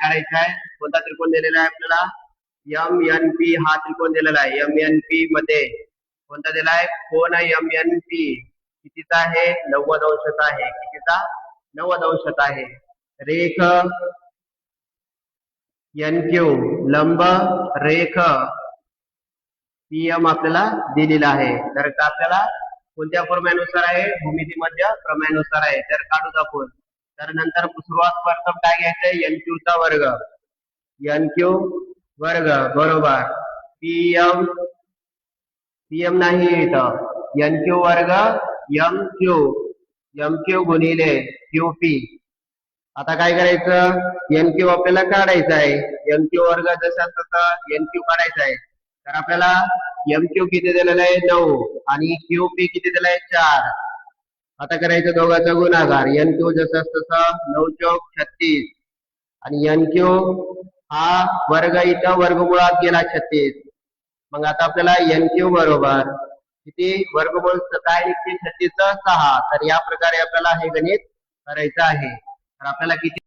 काढायचं आहे. कोणता त्रिकोण दिलेला आहे आपल्याला? MNP हा त्रिकोण दिलेला आहे. MNP मध्ये कोणता दिला आहे? कोन MNP कितीचा आहे? 90 अंशाचा आहे. कितीचा? 90 अंशाचा आहे. रेख NQ लंब रेख PM आपल्याला दिलेला आहे. तर आपल्याला कोणत्या प्रमेयानुसार आहे? भूमितीमध्य प्रमेयानुसार आहे. तर काढूच आपण. तर नंतर सुरुवात प्रथम काय घ्यायचंय? NQ चा वर्ग. NQ वर्ग बरोबर. PM नाही इथं. NQ वर्ग MQ गुणिले QP. आता काय करायचं? NQ आपल्याला काढायचं आहे. NQ वर्ग जसा तसा NQ काढायचा आहे. तर आपल्याला MQ किती दिलेला आहे? 9 आणि QP किती दिला आहे? 4. आता करायचं दोघांचा गुणाकार. NQ जसा तसा 9 चौक 36 आणि NQ हा वर्ग इथं वर्गमुळात गेला 36. मग आता आपल्याला NQ बरोबर किती? वर्गमूळ काय निघते? 36 6. तर या प्रकारे आपल्याला हे गणित करायचं आहे. तर आपल्याला किती